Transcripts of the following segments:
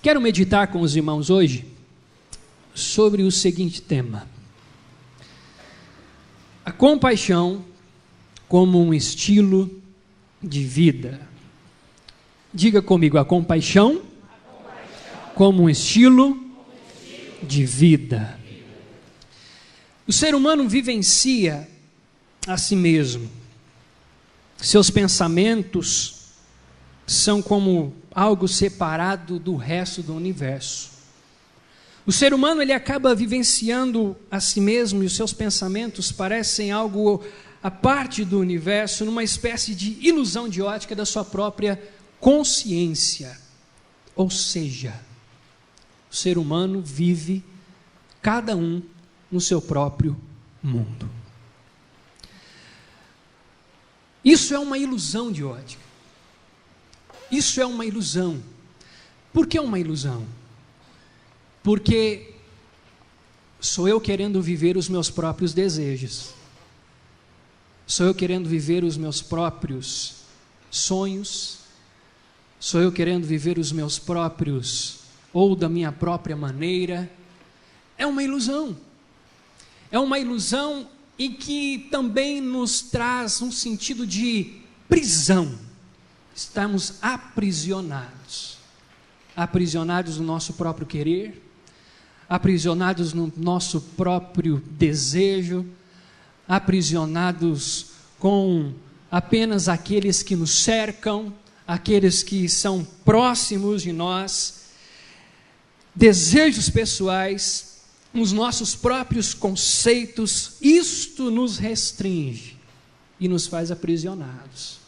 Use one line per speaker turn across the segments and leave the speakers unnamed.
Quero meditar com os irmãos hoje sobre o seguinte tema: a compaixão como um estilo de vida. Diga comigo, a compaixão como um estilo de vida. O ser humano vivencia a si mesmo. Seus pensamentos são como algo separado do resto do universo. O ser humano, ele acaba vivenciando a si mesmo e os seus pensamentos parecem algo à parte do universo, numa espécie de ilusão de ótica da sua própria consciência. Ou seja, o ser humano vive cada um no seu próprio mundo. Isso é uma ilusão de ótica. Isso é uma ilusão. Por que uma ilusão? Porque sou eu querendo viver os meus próprios desejos. Sou eu querendo viver os meus próprios sonhos. Sou eu querendo viver os meus próprios, ou da minha própria maneira. É uma ilusão. É uma ilusão em que também nos traz um sentido de prisão. Estamos aprisionados no nosso próprio querer, aprisionados no nosso próprio desejo, aprisionados com apenas aqueles que nos cercam, aqueles que são próximos de nós, desejos pessoais, os nossos próprios conceitos. Isto nos restringe e nos faz aprisionados.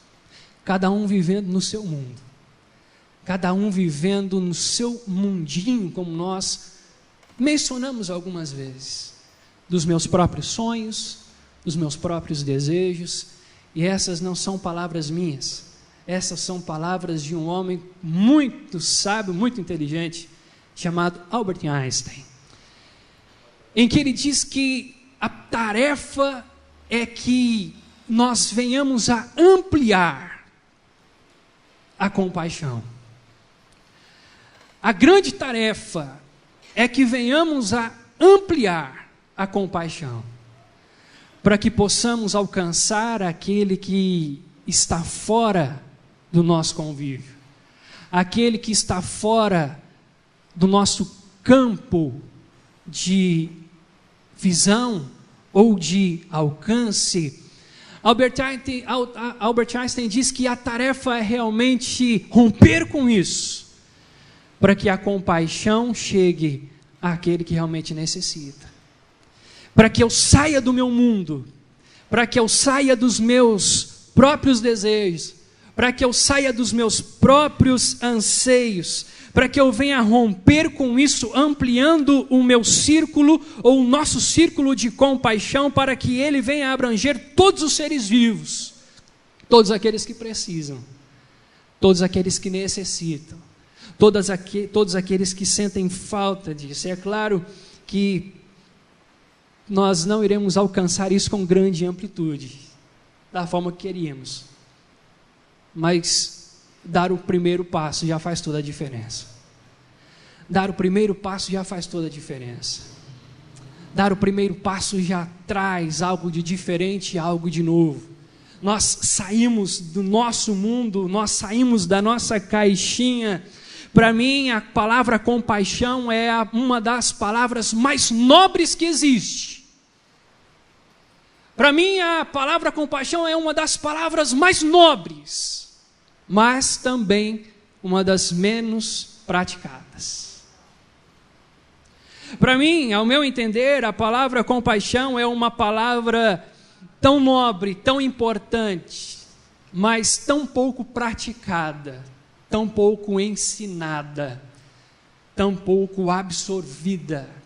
Cada um vivendo no seu mundo, cada um vivendo no seu mundinho, como nós mencionamos algumas vezes, dos meus próprios sonhos, dos meus próprios desejos. E essas não são palavras minhas, essas são palavras de um homem muito sábio, muito inteligente, chamado Albert Einstein, em que ele diz que a tarefa é que nós venhamos a ampliar a compaixão. A grande tarefa é que venhamos a ampliar a compaixão, para que possamos alcançar aquele que está fora do nosso convívio, aquele que está fora do nosso campo de visão ou de alcance. Albert Einstein diz que a tarefa é realmente romper com isso, para que a compaixão chegue àquele que realmente necessita, para que eu saia do meu mundo, para que eu saia dos meus próprios desejos, para que eu saia dos meus próprios anseios, para que eu venha romper com isso, ampliando o meu círculo, ou o nosso círculo de compaixão, para que ele venha abranger todos os seres vivos, todos aqueles que precisam, todos aqueles que necessitam, todos aqueles que sentem falta disso. É claro que nós não iremos alcançar isso com grande amplitude, da forma que queríamos, mas dar o primeiro passo já faz toda a diferença. Dar o primeiro passo já faz toda a diferença. Dar o primeiro passo já traz algo de diferente, algo de novo. Nós saímos do nosso mundo, nós saímos da nossa caixinha. Para mim, a palavra compaixão é uma das palavras mais nobres que existe. Para mim, a palavra compaixão é uma das palavras mais nobres, mas também uma das menos praticadas. Para mim, ao meu entender, a palavra compaixão é uma palavra tão nobre, tão importante, mas tão pouco praticada, tão pouco ensinada, tão pouco absorvida.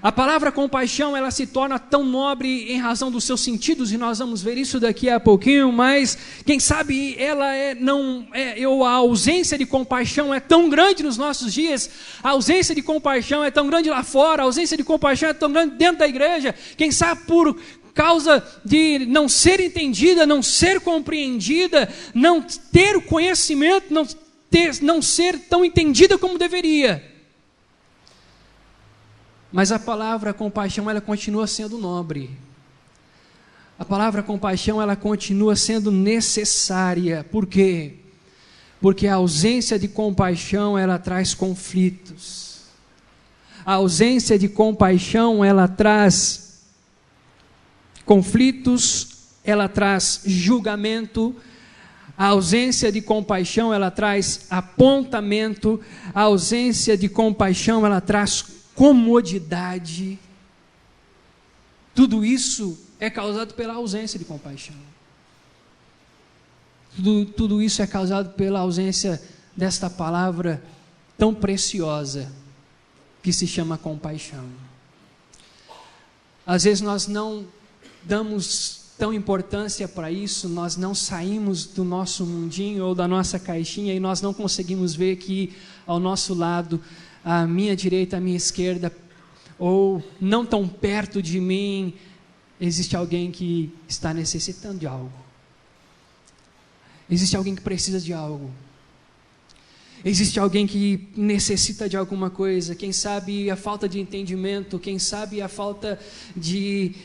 A palavra compaixão, ela se torna tão nobre em razão dos seus sentidos, e nós vamos ver isso daqui a pouquinho, mas quem sabe ela a ausência de compaixão é tão grande nos nossos dias, a ausência de compaixão é tão grande lá fora, a ausência de compaixão é tão grande dentro da igreja, quem sabe por causa de não ser entendida, não ser compreendida, não ter o conhecimento, não não ser tão entendida como deveria. Mas a palavra compaixão, ela continua sendo nobre. A palavra compaixão, ela continua sendo necessária. Por quê? Porque a ausência de compaixão, ela traz conflitos. A ausência de compaixão, ela traz conflitos, ela traz julgamento. A ausência de compaixão, ela traz apontamento. A ausência de compaixão, ela traz comodidade. Tudo isso é causado pela ausência de compaixão. Tudo isso é causado pela ausência desta palavra tão preciosa que se chama compaixão. Às vezes nós não damos tão importância para isso, nós não saímos do nosso mundinho ou da nossa caixinha e nós não conseguimos ver que ao nosso lado, à minha direita, à minha esquerda, ou não tão perto de mim, existe alguém que está necessitando de algo. Existe alguém que precisa de algo. Existe alguém que necessita de alguma coisa. Quem sabe a falta de entendimento, quem sabe a falta de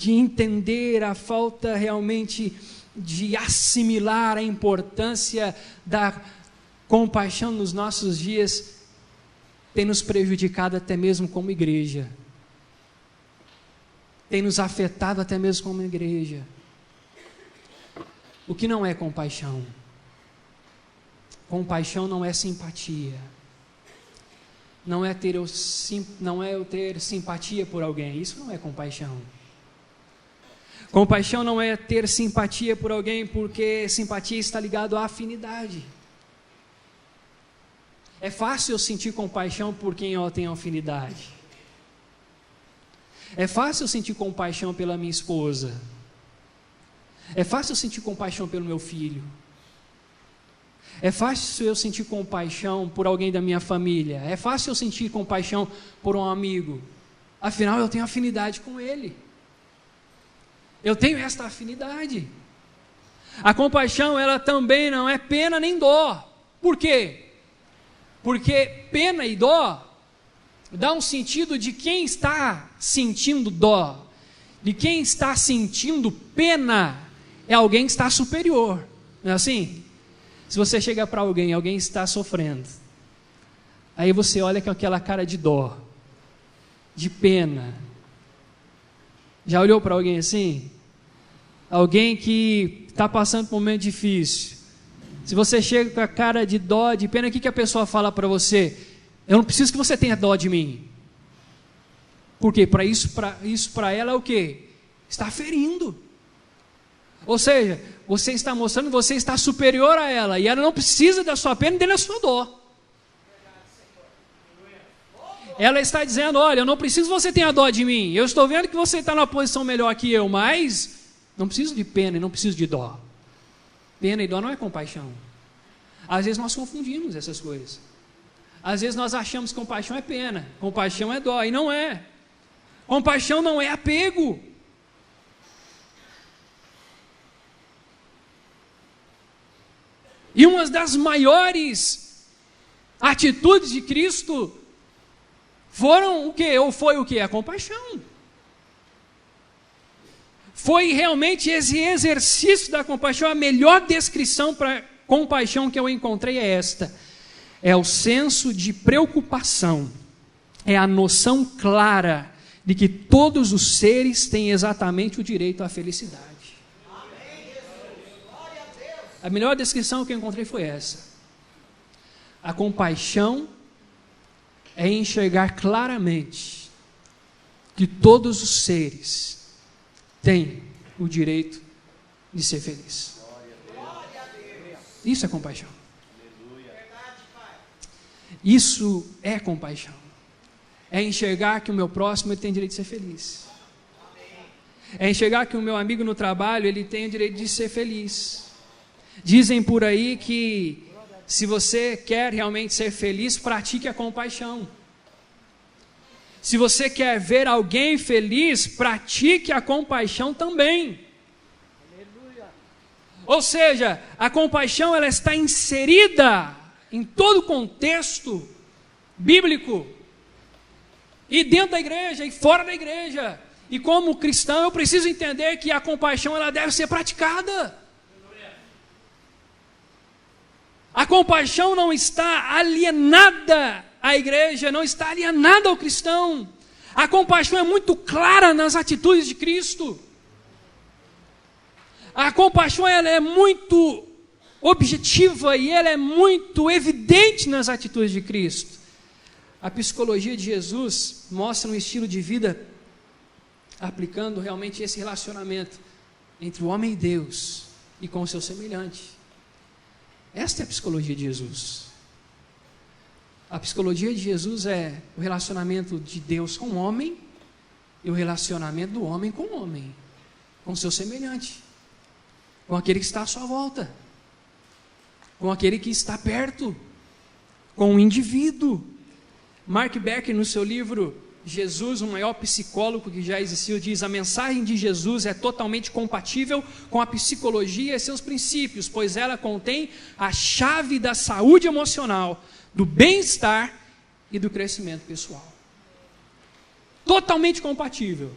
entender, a falta realmente de assimilar a importância da compaixão nos nossos dias, tem nos prejudicado até mesmo como igreja. Tem nos afetado até mesmo como igreja. O que não é compaixão? Compaixão não é simpatia. Não é eu ter simpatia por alguém. Isso não é compaixão. Compaixão não é ter simpatia por alguém, porque simpatia está ligado à afinidade. É fácil eu sentir compaixão por quem eu tenho afinidade. É fácil eu sentir compaixão pela minha esposa. É fácil eu sentir compaixão pelo meu filho. É fácil eu sentir compaixão por alguém da minha família. É fácil eu sentir compaixão por um amigo. Afinal, eu tenho afinidade com ele. Eu tenho esta afinidade. A compaixão, ela também não é pena nem dó. Por quê? Porque pena e dó dá um sentido de quem está sentindo dó, de quem está sentindo pena, é alguém que está superior, não é assim? Se você chega para alguém está sofrendo, aí você olha com aquela cara de dó, de pena. Já olhou para alguém assim? Alguém que está passando por um momento difícil. Se você chega com a cara de dó, de pena, o que a pessoa fala para você? Eu não preciso que você tenha dó de mim. Por quê? Isso para ela é o quê? Está ferindo. Ou seja, você está mostrando que você está superior a ela, e ela não precisa da sua pena nem da sua dó. Ela está dizendo, olha, eu não preciso que você tenha dó de mim, eu estou vendo que você está numa posição melhor que eu, mas não preciso de pena e não preciso de dó. Pena e dó não é compaixão. Às vezes nós confundimos essas coisas. Às vezes nós achamos que compaixão é pena, compaixão é dó, e não é. Compaixão não é apego. E uma das maiores atitudes de Cristo foram o quê? Ou foi o quê? A compaixão. Foi realmente esse exercício da compaixão. A melhor descrição para compaixão que eu encontrei é esta: é o senso de preocupação, é a noção clara de que todos os seres têm exatamente o direito à felicidade. A melhor descrição que eu encontrei foi essa. A compaixão é enxergar claramente que todos os seres têm o direito de ser feliz. Isso é compaixão. Isso é compaixão. É enxergar que o meu próximo ele tem direito de ser feliz. É enxergar que o meu amigo no trabalho ele tem o direito de ser feliz. Dizem por aí que se você quer realmente ser feliz, pratique a compaixão. Se você quer ver alguém feliz, pratique a compaixão também. Ou seja, a compaixão ela está inserida em todo o contexto bíblico, e dentro da igreja, e fora da igreja. E como cristão, eu preciso entender que a compaixão ela deve ser praticada. A compaixão não está alienada à igreja, não está alienada ao cristão. A compaixão é muito clara nas atitudes de Cristo. A compaixão ela é muito objetiva e ela é muito evidente nas atitudes de Cristo. A psicologia de Jesus mostra um estilo de vida aplicando realmente esse relacionamento entre o homem e Deus e com o seu semelhante. Esta é a psicologia de Jesus. A psicologia de Jesus é o relacionamento de Deus com o homem e o relacionamento do homem com o homem, com o seu semelhante, com aquele que está à sua volta, com aquele que está perto, com o indivíduo. Mark Becker, no seu livro Jesus, o maior psicólogo que já existiu, diz: a mensagem de Jesus é totalmente compatível com a psicologia e seus princípios, pois ela contém a chave da saúde emocional, do bem-estar e do crescimento pessoal. Totalmente compatível,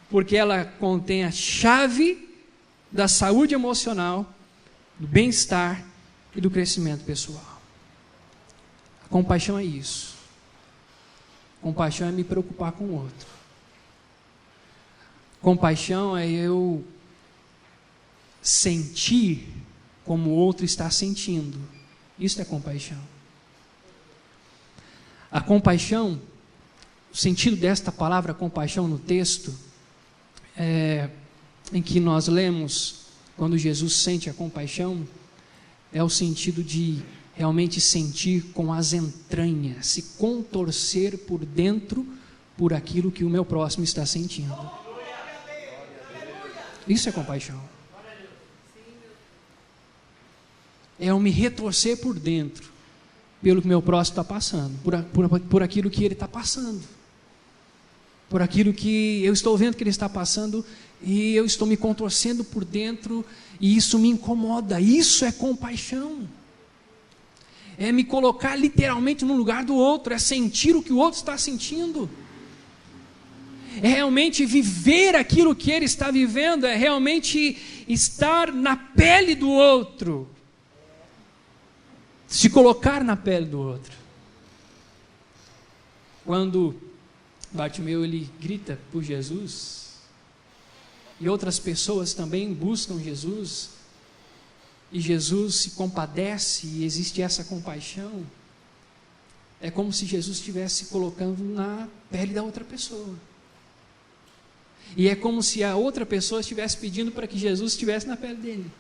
porque ela contém a chave da saúde emocional, do bem-estar e do crescimento pessoal. A compaixão é isso. Compaixão é me preocupar com o outro. Compaixão é eu sentir como o outro está sentindo. Isso é compaixão. A compaixão, o sentido desta palavra compaixão no texto, em que nós lemos, quando Jesus sente a compaixão, é o sentido de realmente sentir com as entranhas, se contorcer por dentro por aquilo que o meu próximo está sentindo. Isso é compaixão. É eu me retorcer por dentro pelo que meu próximo está passando, por aquilo que ele está passando, por aquilo que eu estou vendo que ele está passando, e eu estou me contorcendo por dentro, e isso me incomoda. Isso é compaixão. É me colocar literalmente no lugar do outro, é sentir o que o outro está sentindo, é realmente viver aquilo que ele está vivendo, é realmente estar na pele do outro, se colocar na pele do outro. Quando Bartimeu ele grita por Jesus, e outras pessoas também buscam Jesus, e Jesus se compadece e existe essa compaixão, é como se Jesus estivesse se colocando na pele da outra pessoa, e é como se a outra pessoa estivesse pedindo para que Jesus estivesse na pele dele.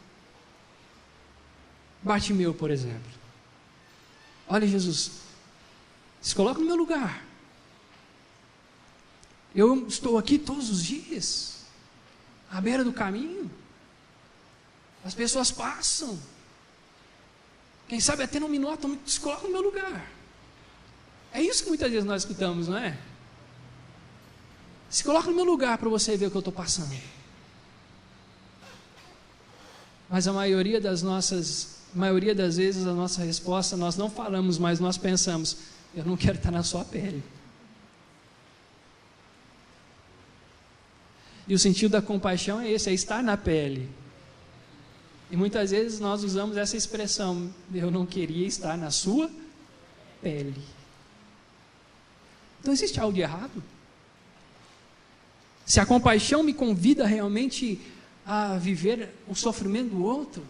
Bartimeu, por exemplo, olha, Jesus, se coloca no meu lugar, eu estou aqui todos os dias, à beira do caminho, as pessoas passam, quem sabe até não me notam, se coloca no meu lugar. É isso que muitas vezes nós escutamos, não é? Se coloca no meu lugar para você ver o que eu estou passando. Mas a maioria das vezes a nossa resposta, nós não falamos, mas nós pensamos: eu não quero estar na sua pele. E o sentido da compaixão é esse, é estar na pele. E muitas vezes nós usamos essa expressão: eu não queria estar na sua pele. Então existe algo de errado? Se a compaixão me convida realmente a viver o sofrimento do outro,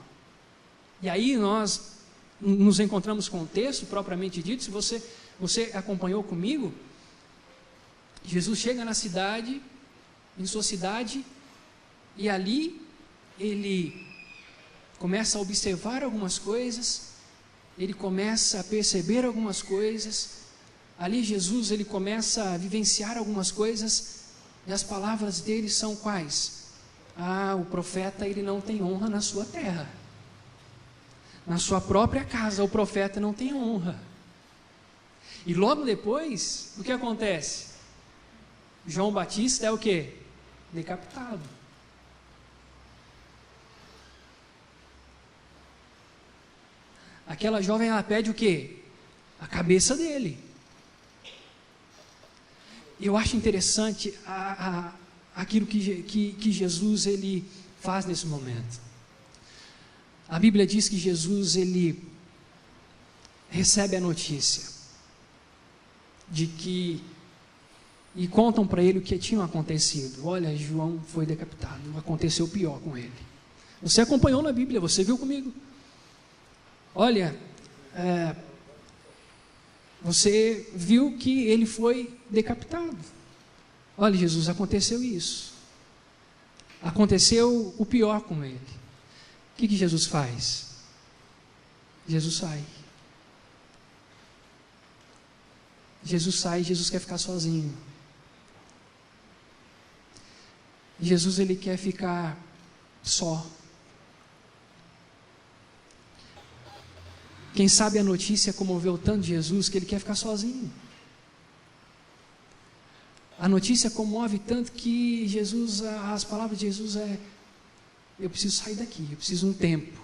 e aí nós nos encontramos com o texto propriamente dito. Se você acompanhou comigo, Jesus chega na cidade, em sua cidade, e ali ele começa a observar algumas coisas, ele começa a perceber algumas coisas. Ali Jesus ele começa a vivenciar algumas coisas, e as palavras dele são quais? O profeta ele não tem honra na sua terra, na sua própria casa o profeta não tem honra. E logo depois, o que acontece? João Batista é o quê? Decapitado. aquela jovem, ela pede o quê? A cabeça dele. Eu acho interessante aquilo que Jesus ele faz nesse momento. A Bíblia diz que Jesus ele recebe a notícia de que, e contam para ele o que tinha acontecido. Olha, João foi decapitado, aconteceu pior com ele. Você acompanhou na Bíblia, você viu comigo. Olha, você viu que ele foi decapitado. Olha, Jesus, aconteceu isso. Aconteceu o pior com ele. O que Jesus faz? Jesus sai. Jesus sai, Jesus quer ficar sozinho. Jesus ele quer ficar só. Quem sabe a notícia comoveu tanto Jesus que ele quer ficar sozinho. A notícia comove tanto que Jesus, as palavras de Jesus eu preciso sair daqui, eu preciso de um tempo.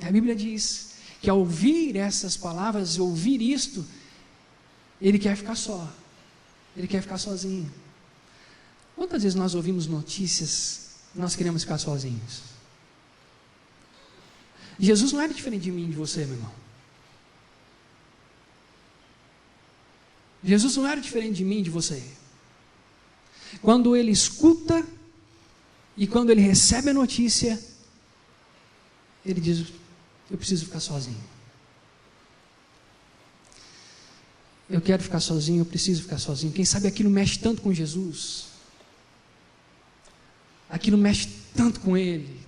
A Bíblia diz que ao ouvir essas palavras, ouvir isto, ele quer ficar só, ele quer ficar sozinho. Quantas vezes nós ouvimos notícias, nós queremos ficar sozinhos? Jesus não era diferente de mim e de você, meu irmão. Jesus não era diferente de mim e de você. Quando ele escuta e quando ele recebe a notícia, ele diz: eu preciso ficar sozinho. Eu quero ficar sozinho, eu preciso ficar sozinho. Quem sabe aquilo mexe tanto com Jesus. Aquilo mexe tanto com ele.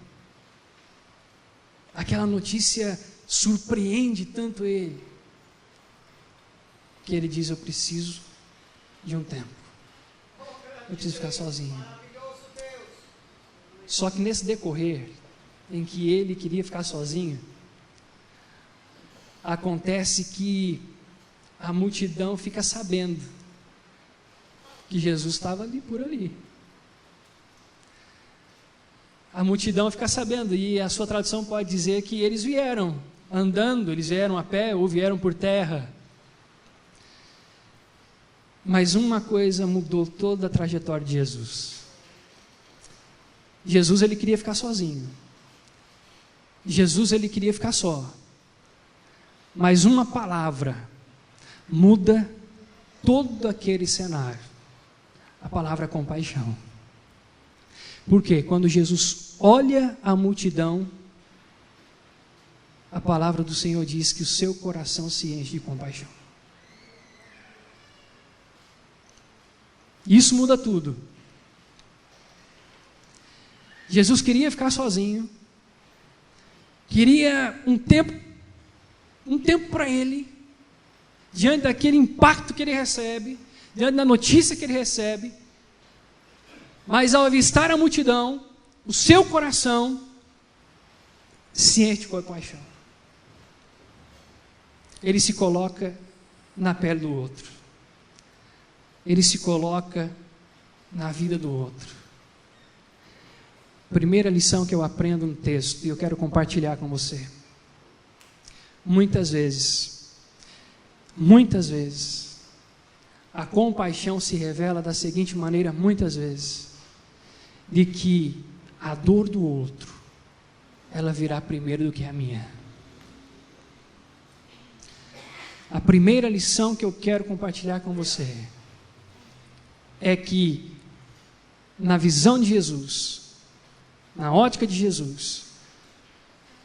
Aquela notícia surpreende tanto ele, que ele diz: eu preciso de um tempo, eu preciso ficar sozinho. Só que nesse decorrer, em que ele queria ficar sozinho, acontece que a multidão fica sabendo que Jesus estava ali, por ali. A multidão fica sabendo, e a sua tradução pode dizer que eles vieram andando, eles vieram a pé ou vieram por terra. Mas uma coisa mudou toda a trajetória de Jesus. Jesus ele queria ficar sozinho. Jesus ele queria ficar só. Mas uma palavra muda todo aquele cenário. A palavra compaixão. Porque quando Jesus olha a multidão, a palavra do Senhor diz que o seu coração se enche de compaixão. Isso muda tudo. Jesus queria ficar sozinho, queria um tempo para ele, diante daquele impacto que ele recebe, diante da notícia que ele recebe, mas ao avistar a multidão, o seu coração se enche de compaixão. Ele se coloca na pele do outro. Ele se coloca na vida do outro. Primeira lição que eu aprendo no texto, e eu quero compartilhar com você. Muitas vezes, a compaixão se revela da seguinte maneira, muitas vezes, de que a dor do outro, ela virá primeiro do que a minha. A primeira lição que eu quero compartilhar com você é que, na visão de Jesus, na ótica de Jesus,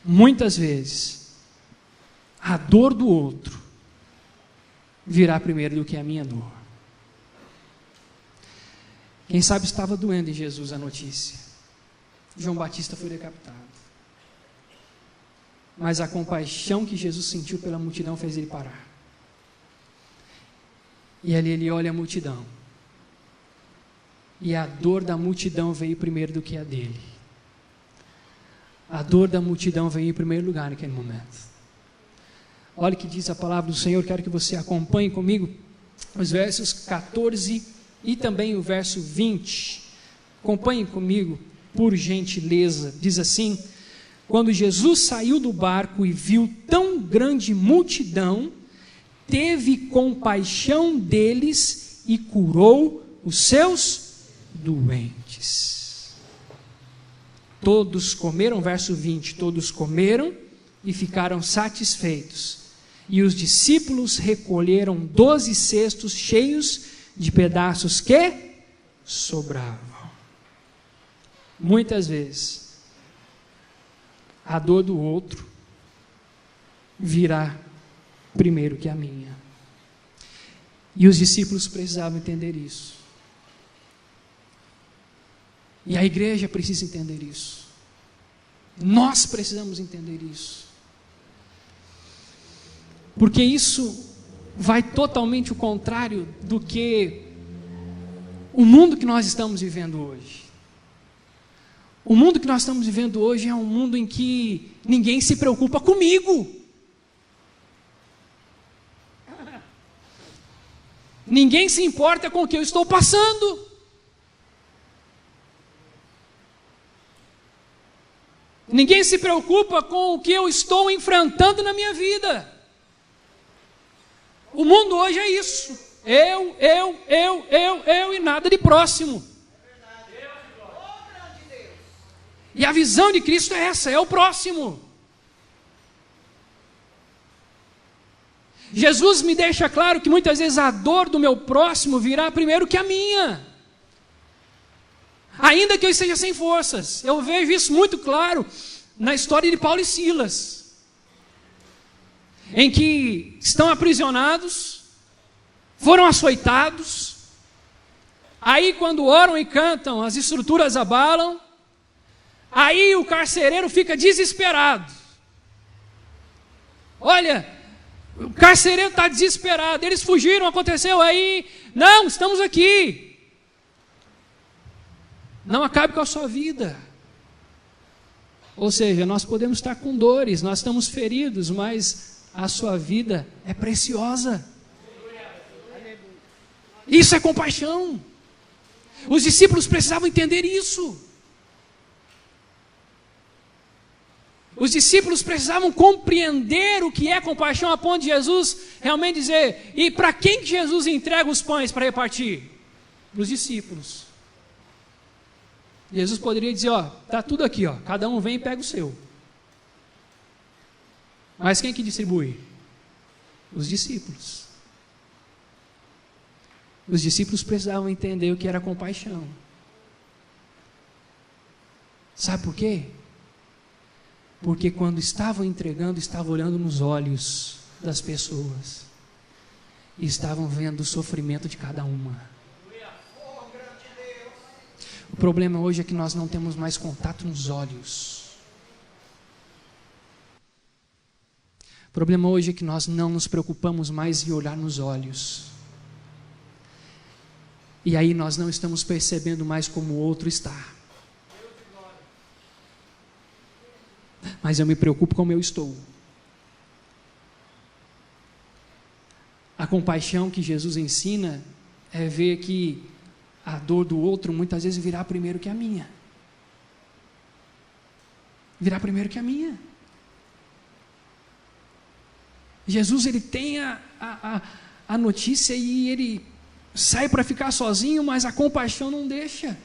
muitas vezes, a dor do outro virá primeiro do que a minha dor. Quem sabe estava doendo em Jesus a notícia. João Batista foi decapitado. Mas a compaixão que Jesus sentiu pela multidão fez ele parar. E ali ele olha a multidão. E a dor da multidão veio primeiro do que a dele. A dor da multidão veio em primeiro lugar naquele momento. Olha o que diz a palavra do Senhor. Quero que você acompanhe comigo os versos 14 e também o verso 20. Acompanhe comigo, por gentileza. Diz assim: quando Jesus saiu do barco e viu tão grande multidão, teve compaixão deles e curou os seus doentes. Todos comeram, verso 20, todos comeram e ficaram satisfeitos. E os discípulos recolheram 12 cestos cheios de pedaços que sobravam. Muitas vezes, a dor do outro virá primeiro que a minha. E os discípulos precisavam entender isso. E a igreja precisa entender isso. Nós precisamos entender isso. Porque isso vai totalmente o contrário do que o mundo que nós estamos vivendo hoje. O mundo que nós estamos vivendo hoje é um mundo em que ninguém se preocupa comigo. Ninguém se importa com o que eu estou passando. Ninguém se preocupa com o que eu estou enfrentando na minha vida. O mundo hoje é isso. Eu e nada de próximo. E a visão de Cristo é essa, é o próximo. Jesus me deixa claro que muitas vezes a dor do meu próximo virá primeiro que a minha. Ainda que eu esteja sem forças. Eu vejo isso muito claro na história de Paulo e Silas, em que estão aprisionados, foram açoitados, aí quando oram e cantam, as estruturas abalam, aí o carcereiro fica desesperado. Olha, o carcereiro está desesperado, eles fugiram, aconteceu aí, não, estamos aqui. Não acabe com a sua vida. Ou seja, nós podemos estar com dores, nós estamos feridos, mas a sua vida é preciosa. Isso é compaixão. Os discípulos precisavam entender isso. Os discípulos precisavam compreender o que é compaixão, a ponto de Jesus realmente dizer: e para quem que Jesus entrega os pães para repartir? Para os discípulos. Jesus poderia dizer: ó, está tudo aqui, ó, cada um vem e pega o seu. Mas quem que distribui? Os discípulos. Os discípulos precisavam entender o que era compaixão. Sabe por quê? Porque quando estavam entregando, estavam olhando nos olhos das pessoas e estavam vendo o sofrimento de cada uma. O problema hoje é que nós não temos mais contato nos olhos. O problema hoje é que nós não nos preocupamos mais em olhar nos olhos. E aí nós não estamos percebendo mais como o outro está. Mas eu me preocupo como eu estou. A compaixão que Jesus ensina é ver que a dor do outro muitas vezes virá primeiro que a minha. Virá primeiro que a minha. Jesus, ele tem a notícia e ele sai para ficar sozinho, mas a compaixão não deixa.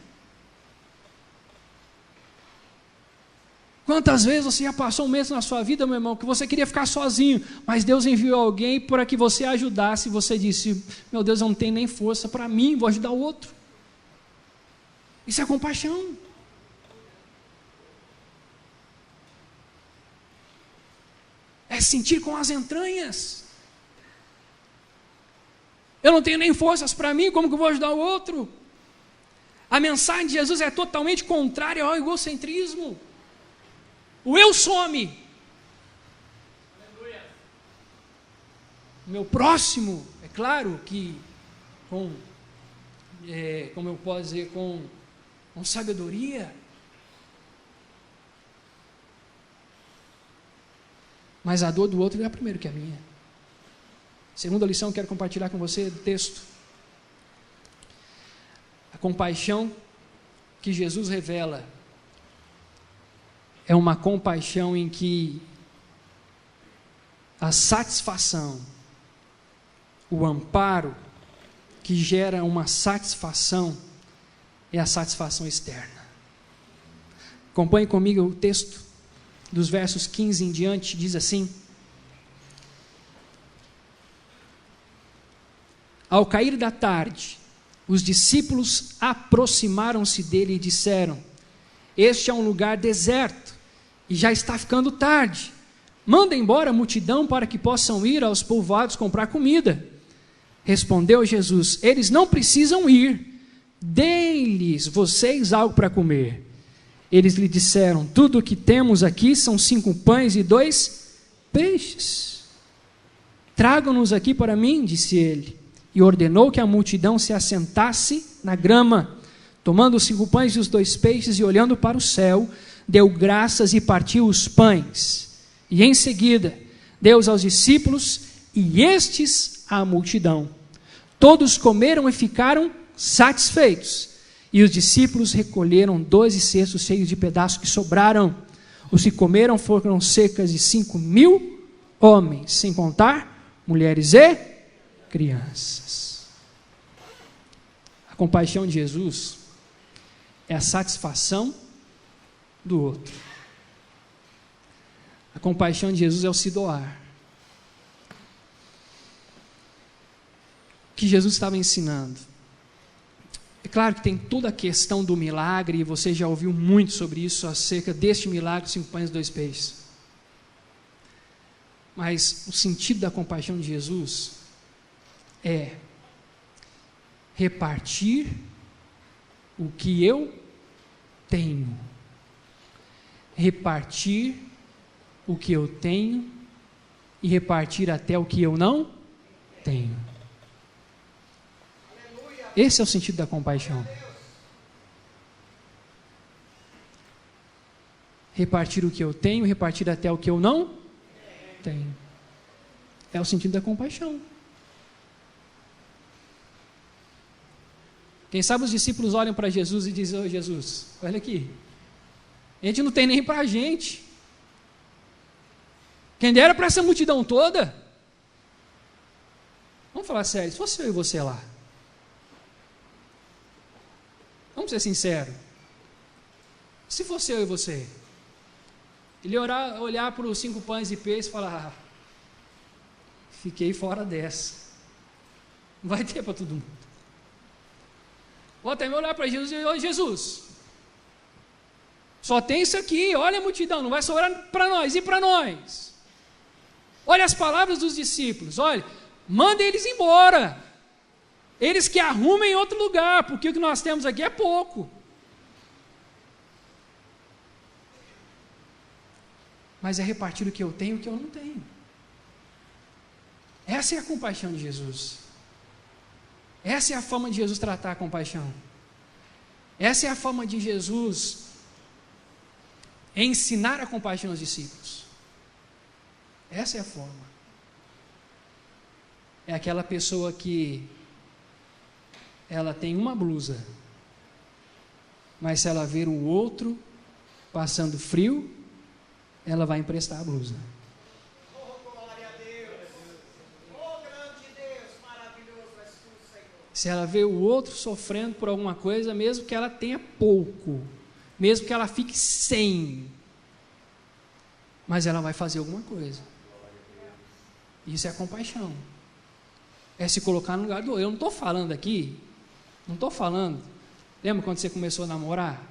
Quantas vezes você já passou um mês na sua vida, meu irmão, que você queria ficar sozinho, mas Deus enviou alguém para que você ajudasse, e você disse: meu Deus, eu não tenho nem força para mim, vou ajudar o outro. Isso é compaixão. É sentir com as entranhas. Eu não tenho nem forças para mim, como que eu vou ajudar o outro? A mensagem de Jesus é totalmente contrária ao egocentrismo. O eu some. O meu próximo, é claro que como eu posso dizer, com sabedoria. Mas a dor do outro é primeiro que a minha. Segunda lição que quero compartilhar com você do texto. A compaixão que Jesus revela é uma compaixão em que a satisfação, o amparo que gera uma satisfação é a satisfação externa. Acompanhe comigo o texto dos versos 15 em diante, diz assim: Ao cair da tarde, os discípulos aproximaram-se dele e disseram: Este é um lugar deserto e já está ficando tarde. Manda embora a multidão para que possam ir aos povoados comprar comida. Respondeu Jesus: Eles não precisam ir. Dê-lhes vocês algo para comer. Eles lhe disseram: Tudo o que temos aqui são 5 pães e 2 peixes. Tragam-nos aqui para mim, disse ele. E ordenou que a multidão se assentasse na grama. Tomando os 5 pães e os 2 peixes e olhando para o céu, deu graças e partiu os pães. E em seguida, deu aos discípulos e estes à multidão. Todos comeram e ficaram satisfeitos. E os discípulos recolheram 12 cestos cheios de pedaços que sobraram. Os que comeram foram cerca de 5.000 homens, sem contar mulheres e crianças. A compaixão de Jesus é a satisfação do outro. A compaixão de Jesus é o se doar. O que Jesus estava ensinando? É claro que tem toda a questão do milagre, e você já ouviu muito sobre isso, acerca deste milagre, 5 pães e 2 peixes. Mas o sentido da compaixão de Jesus é repartir o que eu tenho. Repartir o que eu tenho e repartir até o que eu não tenho. Esse é o sentido da compaixão. Repartir o que eu tenho, repartir até o que eu não tenho. É o sentido da compaixão. Quem sabe os discípulos olham para Jesus e dizem: Ô Jesus, olha aqui, a gente não tem nem para a gente. Quem dera para essa multidão toda. Vamos falar sério, se fosse eu e você lá, vamos ser sinceros, se fosse eu e você, ele olhar para os 5 pães e peixes e falar: fiquei fora dessa, não vai ter para todo mundo. Ou até olhar para Jesus e dizer: ô Jesus, só tem isso aqui, olha a multidão, não vai sobrar para nós, e para nós? Olha as palavras dos discípulos, olha, manda eles embora, eles que arrumem outro lugar, porque o que nós temos aqui é pouco. Mas é repartir o que eu tenho e o que eu não tenho. Essa é a compaixão de Jesus. Essa é a forma de Jesus tratar a compaixão. Essa é a forma de Jesus ensinar a compaixão aos discípulos. Essa é a forma. É aquela pessoa que ela tem uma blusa, mas se ela ver o outro passando frio, ela vai emprestar a blusa. Se ela vê o outro sofrendo por alguma coisa, mesmo que ela tenha pouco, mesmo que ela fique sem, mas ela vai fazer alguma coisa. Isso é compaixão. É se colocar no lugar do outro. Eu não estou falando aqui, lembra quando você começou a namorar?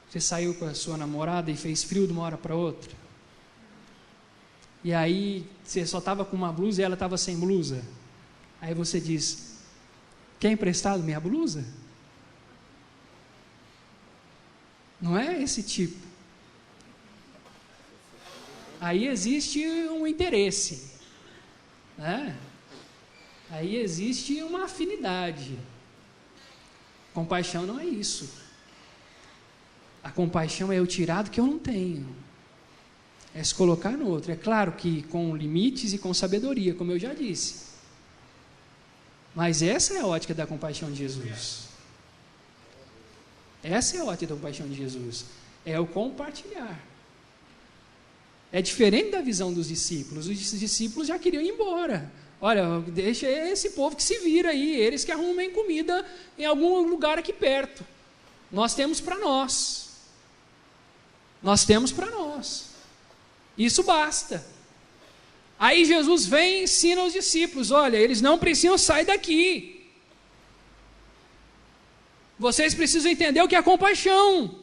Você saiu com a sua namorada e fez frio de uma hora para outra? E aí você só estava com uma blusa e ela estava sem blusa. Aí você diz: quer emprestado minha blusa? Não é esse tipo. Aí existe um interesse, né? Aí existe uma afinidade. Compaixão não é isso. A compaixão é eu tirar do que eu não tenho. É se colocar no outro. É claro que com limites e com sabedoria, como eu já disse. Mas essa é a ótica da compaixão de Jesus. Essa é a ótica da compaixão de Jesus. é o compartilhar. É diferente da visão dos discípulos. Os discípulos já queriam ir embora. Olha, deixa esse povo que se vira aí, eles que arrumem comida em algum lugar aqui perto. Nós temos para nós. Nós temos para nós. Isso basta. Aí Jesus vem e ensina os discípulos: olha, eles não precisam sair daqui. Vocês precisam entender o que é compaixão.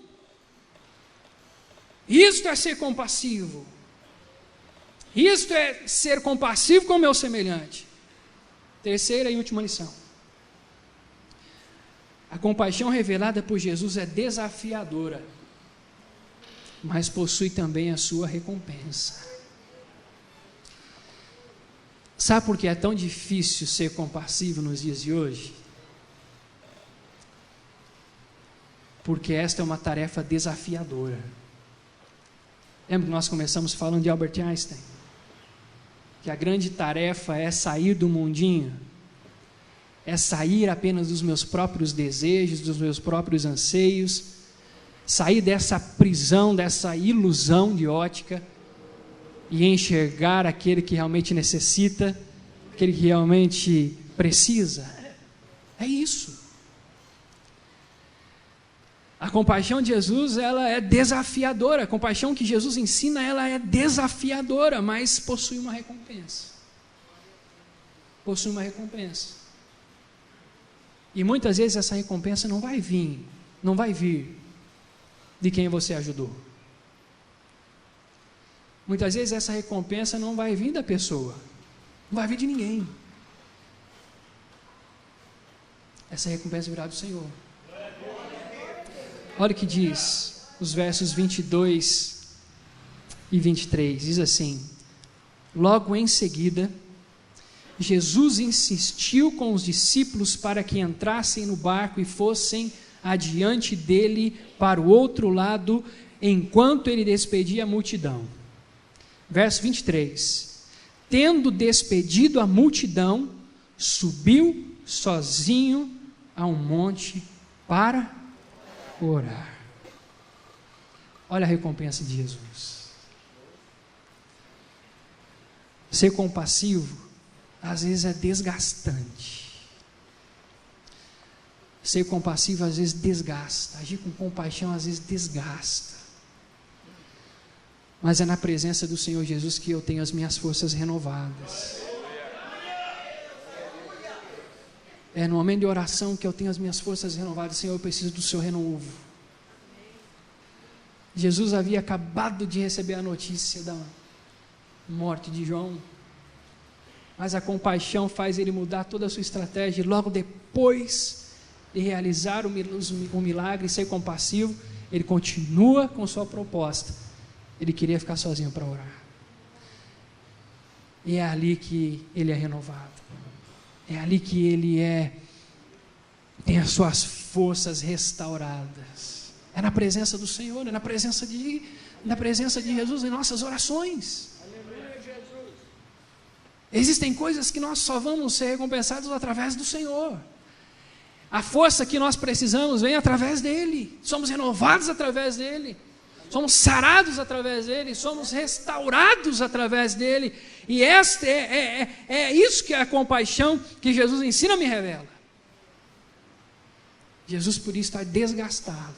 Isto é ser compassivo. Isto é ser compassivo com o meu semelhante. Terceira e última lição. A compaixão revelada por Jesus é desafiadora, mas possui também a sua recompensa. Sabe por que é tão difícil ser compassivo nos dias de hoje? Porque esta é uma tarefa desafiadora. Lembra que nós começamos falando de Albert Einstein? Que a grande tarefa é sair do mundinho, é sair apenas dos meus próprios desejos, dos meus próprios anseios, sair dessa prisão, dessa ilusão de ótica e enxergar aquele que realmente necessita, aquele que realmente precisa. É isso. A compaixão de Jesus, ela é desafiadora. A compaixão que Jesus ensina, ela é desafiadora, mas possui uma recompensa. Possui uma recompensa. E muitas vezes essa recompensa não vai vir de quem você ajudou. Muitas vezes essa recompensa não vai vir da pessoa, não vai vir de ninguém. Essa recompensa virá do Senhor. Olha o que diz os versos 22 e 23, diz assim: logo em seguida, Jesus insistiu com os discípulos para que entrassem no barco e fossem adiante dele para o outro lado, enquanto ele despedia a multidão. Verso 23, tendo despedido a multidão, subiu sozinho a um monte para orar. Olha a recompensa de Jesus. Ser compassivo às vezes é desgastante. Ser compassivo às vezes desgasta. Agir com compaixão às vezes desgasta. Mas é na presença do Senhor Jesus que eu tenho as minhas forças renovadas. É no momento de oração que eu tenho as minhas forças renovadas. Senhor, eu preciso do seu renovo. Jesus havia acabado de receber a notícia da morte de João, mas a compaixão faz ele mudar toda a sua estratégia. Logo depois de realizar o milagre e ser compassivo, ele continua com sua proposta. Ele queria ficar sozinho para orar. E é ali que ele é renovado. É ali que ele tem as suas forças restauradas. É na presença do Senhor, é na presença de Jesus em nossas orações. Existem coisas que nós só vamos ser recompensados através do Senhor. A força que nós precisamos vem através dele. Somos renovados através dele. Somos sarados através dele, somos restaurados através dele, e esta é isso que a compaixão que Jesus ensina me revela. Jesus por isso está desgastado,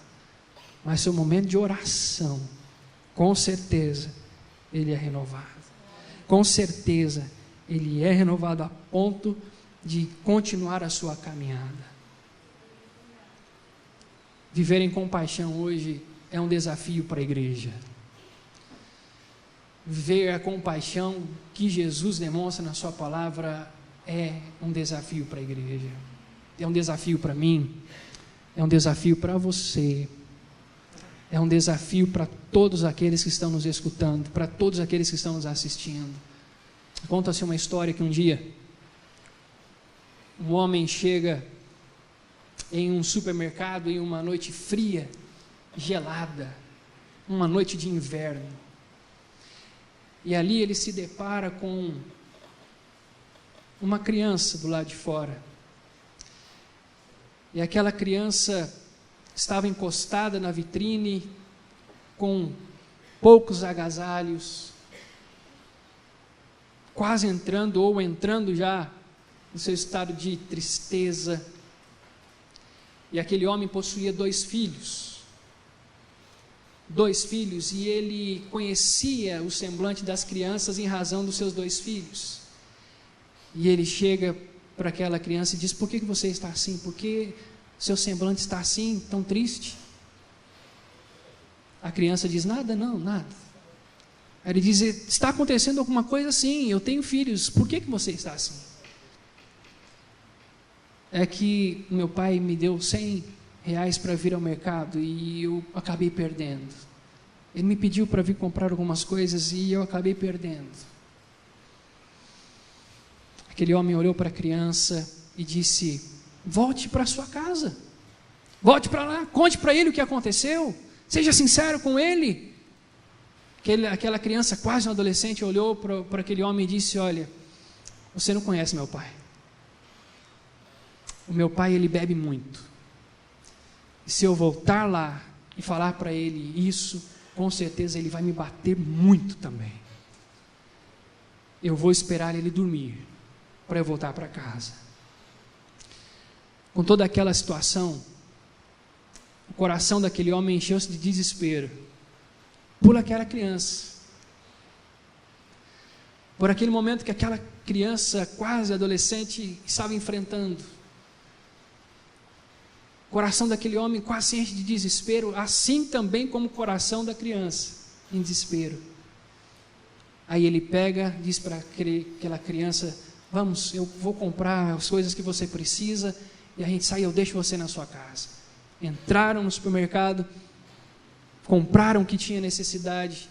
mas seu momento de oração, com certeza, ele é renovado. Com certeza, ele é renovado a ponto de continuar a sua caminhada. Viver em compaixão hoje é um desafio para a igreja. Ver a compaixão que Jesus demonstra na sua palavra é um desafio para a igreja. É um desafio para mim, é um desafio para você, é um desafio para todos aqueles que estão nos escutando, para todos aqueles que estão nos assistindo. Conta-se uma história que um dia um homem chega em um supermercado em uma noite fria, gelada, uma noite de inverno, e ali ele se depara com uma criança do lado de fora, e aquela criança estava encostada na vitrine, com poucos agasalhos, quase entrando ou entrando já no seu estado de tristeza. E aquele homem possuía 2 filhos, e ele conhecia o semblante das crianças em razão dos seus 2 filhos. E ele chega para aquela criança e diz: por que você está assim? Por que seu semblante está assim, tão triste? A criança diz: nada, não, nada. Aí ele diz: está acontecendo alguma coisa? Sim, eu tenho filhos, por que você está assim? É que meu pai me deu R$100 para vir ao mercado e eu acabei perdendo. Ele me pediu para vir comprar algumas coisas e eu acabei perdendo. Aquele homem olhou para a criança e disse: volte para sua casa, volte para lá, conte para ele o que aconteceu, seja sincero com ele. Aquela criança, quase um adolescente, olhou para aquele homem e disse: olha, você não conhece meu pai. O meu pai, ele bebe muito. E se eu voltar lá e falar para ele isso, com certeza ele vai me bater muito também. Eu vou esperar ele dormir para eu voltar para casa. Com toda aquela situação, o coração daquele homem encheu-se de desespero por aquela criança, por aquele momento que aquela criança quase adolescente estava enfrentando. O coração daquele homem quase se enche de desespero, assim também como o coração da criança, em desespero. Aí ele pega, diz para aquela criança: vamos, eu vou comprar as coisas que você precisa e a gente sai, eu deixo você na sua casa. Entraram no supermercado, compraram o que tinha necessidade.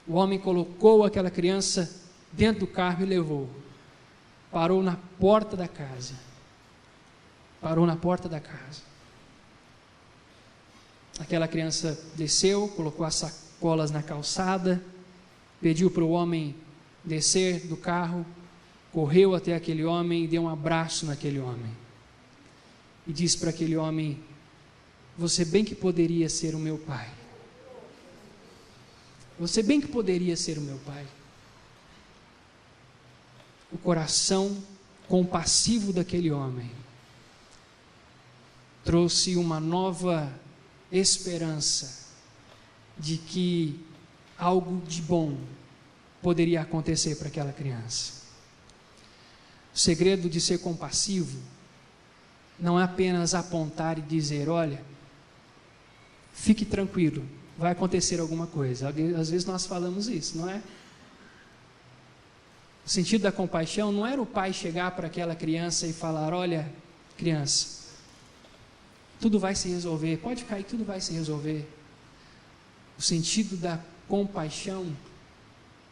O homem colocou aquela criança dentro do carro e levou. Parou na porta da casa. Aquela criança desceu, colocou as sacolas na calçada, pediu para o homem descer do carro, correu até aquele homem e deu um abraço naquele homem. E disse para aquele homem: você bem que poderia ser o meu pai. Você bem que poderia ser o meu pai. O coração compassivo daquele homem trouxe uma nova esperança de que algo de bom poderia acontecer para aquela criança. O segredo de ser compassivo não é apenas apontar e dizer: olha, fique tranquilo, vai acontecer alguma coisa. Às vezes nós falamos isso, não é? O sentido da compaixão não era o pai chegar para aquela criança e falar: olha, criança, tudo vai se resolver, pode cair, tudo vai se resolver. O sentido da compaixão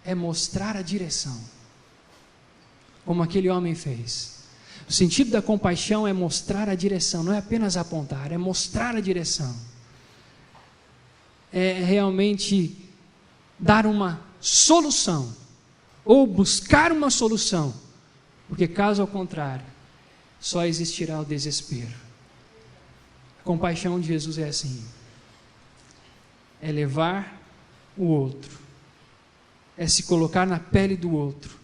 é mostrar a direção, como aquele homem fez. O sentido da compaixão é mostrar a direção, não é apenas apontar, é mostrar a direção. É realmente dar uma solução, ou buscar uma solução, porque caso ao contrário, só existirá o desespero. A compaixão de Jesus é assim, é levar o outro, é se colocar na pele do outro,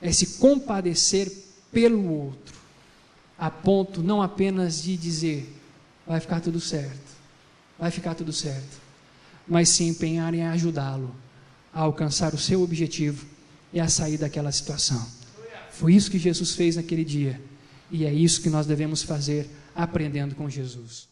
é se compadecer pelo outro, a ponto não apenas de dizer: vai ficar tudo certo, mas se empenhar em ajudá-lo a alcançar o seu objetivo e a sair daquela situação. Foi isso que Jesus fez naquele dia, e é isso que nós devemos fazer aprendendo com Jesus.